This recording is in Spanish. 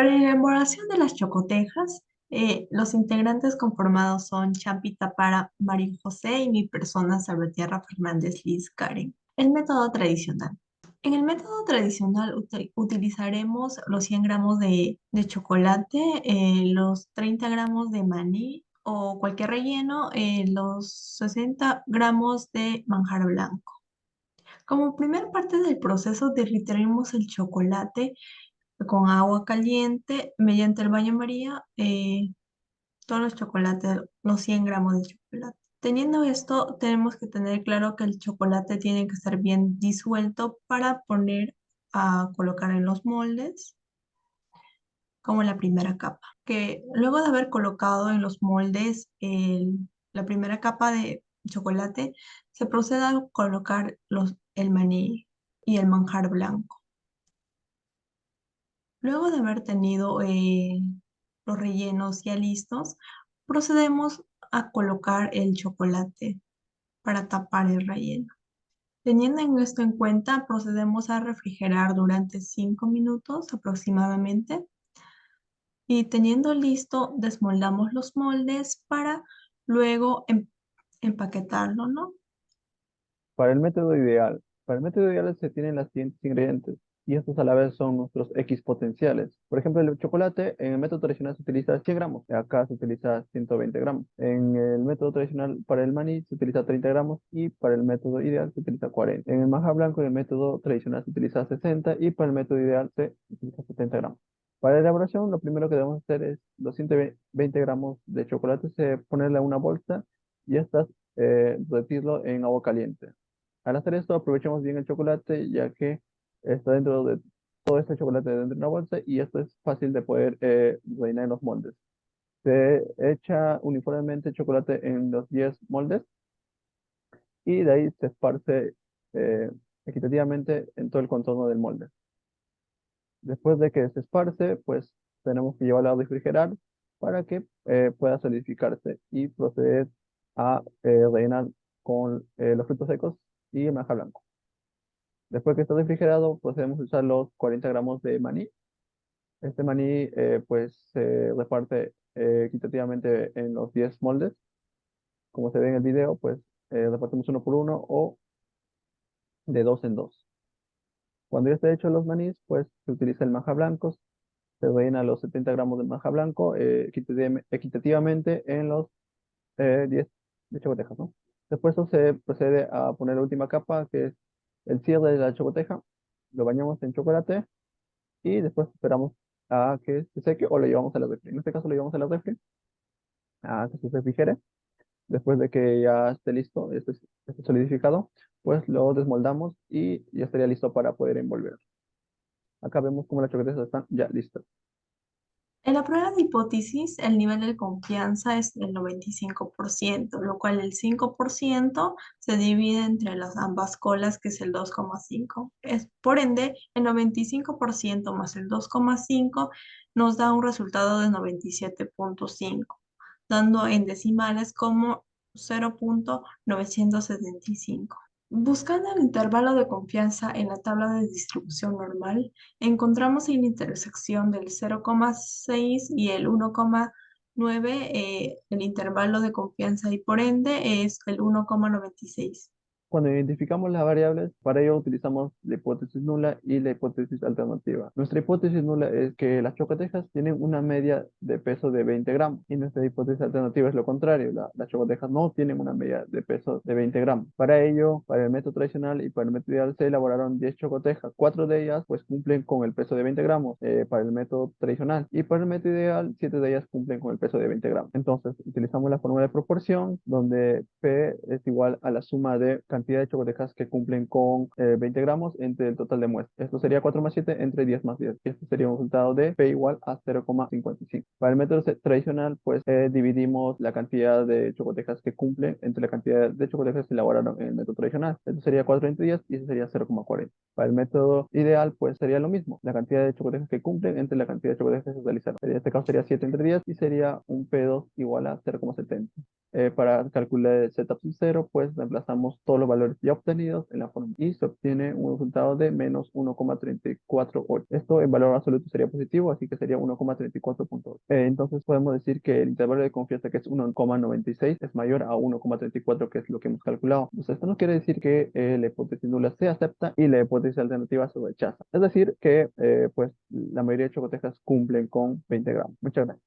Para la elaboración de las chocotejas, los integrantes conformados son Champita para María José y mi persona Salvatierra Fernández Liz Karen. El método tradicional. En el método tradicional utilizaremos los 100 gramos de chocolate, los 30 gramos de maní o cualquier relleno, los 60 gramos de manjar blanco. Como primer parte del proceso derritiremos el chocolate con agua caliente mediante el baño María, todos los chocolates, los 100 gramos de chocolate. Teniendo esto, tenemos que tener claro que el chocolate tiene que estar bien disuelto para poner a colocar en los moldes, como la primera capa. Que luego de haber colocado en los moldes la primera capa de chocolate, se procede a colocar el maní y el manjar blanco. Luego de haber tenido los rellenos ya listos, procedemos a colocar el chocolate para tapar el relleno. Teniendo en esto en cuenta, procedemos a refrigerar durante 5 minutos aproximadamente y teniendo listo, desmoldamos los moldes para luego empaquetarlo, ¿no? Para el método ideal. Para el método ideal se tienen los siguientes ingredientes y estos a la vez son nuestros X potenciales. Por ejemplo, el chocolate en el método tradicional se utiliza 100 gramos, acá se utiliza 120 gramos. En el método tradicional para el maní se utiliza 30 gramos y para el método ideal se utiliza 40. En el maja blanco en el método tradicional se utiliza 60 y para el método ideal se utiliza 70 gramos. Para la elaboración, lo primero que debemos hacer es los 120 gramos de chocolate, se ponerle a una bolsa y estas derretirlo en agua caliente. Al hacer esto, aprovechamos bien el chocolate, ya que está dentro de todo este chocolate dentro de una bolsa y esto es fácil de poder rellenar en los moldes. Se echa uniformemente chocolate en los 10 moldes y de ahí se esparce eh, equitativamente en todo el contorno del molde. Después de que se esparce, pues tenemos que llevarlo a refrigerar para que pueda solidificarse y proceder a rellenar con los frutos secos y el manjar blanco. Después que está refrigerado, procedemos a usar los 40 gramos de maní. Este maní pues se reparte equitativamente en los 10 moldes. Como se ve en el video, pues repartimos uno por uno o de dos en dos. Cuando ya esté hecho los manís, pues se utiliza el maja blanco. Se rellena los 70 gramos de maja blanco equitativamente en los 10 de chocotejas, ¿no? Después eso se procede a poner la última capa, que es el cierre de la chocoteja. Lo bañamos en chocolate y después esperamos a que se seque o lo llevamos a la refri. En este caso lo llevamos a la refri a que se refrigere. Después de que ya esté listo, esté solidificado, pues lo desmoldamos y ya estaría listo para poder envolver. Acá vemos cómo las chocolates están ya listas. En la prueba de hipótesis, el nivel de confianza es del 95%, lo cual el 5% se divide entre las ambas colas, que es el 2,5. Por ende, el 95% más el 2,5 nos da un resultado de 97,5, dando en decimales como 0,975. Buscando el intervalo de confianza en la tabla de distribución normal, encontramos en la intersección del 0,6 y el 1,9, el intervalo de confianza y por ende es el 1,96. Cuando identificamos las variables, para ello utilizamos la hipótesis nula y la hipótesis alternativa. Nuestra hipótesis nula es que las chocotejas tienen una media de peso de 20 gramos y nuestra hipótesis alternativa es lo contrario. Las chocotejas no tienen una media de peso de 20 gramos. Para ello, para el método tradicional y para el método ideal se elaboraron 10 chocotejas. 4 de ellas pues cumplen con el peso de 20 gramos para el método tradicional y para el método ideal 7 de ellas cumplen con el peso de 20 gramos. Entonces utilizamos la fórmula de proporción donde P es igual a la suma de cantidad de chocotejas que cumplen con 20 gramos entre el total de muestras. Esto sería 4 más 7 entre 10 más 10. Esto sería un resultado de P igual a 0,55. Para el método tradicional, pues dividimos la cantidad de chocotejas que cumplen entre la cantidad de chocotejas que elaboraron en el método tradicional. Esto sería 4 entre 10 y eso sería 0,40. Para el método ideal, pues sería lo mismo. La cantidad de chocotejas que cumplen entre la cantidad de chocotejas que se realizaron. En este caso sería 7 entre 10 y sería un P2 igual a 0,70. Para calcular el z sub 0, pues reemplazamos todos los valores ya obtenidos en la fórmula y se obtiene un resultado de menos 1,348. Esto en valor absoluto sería positivo, así que sería 1,34.8. Entonces podemos decir que el intervalo de confianza, que es 1,96, es mayor a 1,34, que es lo que hemos calculado. Entonces esto no quiere decir que la hipótesis nula se acepta y la hipótesis alternativa se rechaza. Es decir, que pues la mayoría de chocotejas cumplen con 20 gramos. Muchas gracias.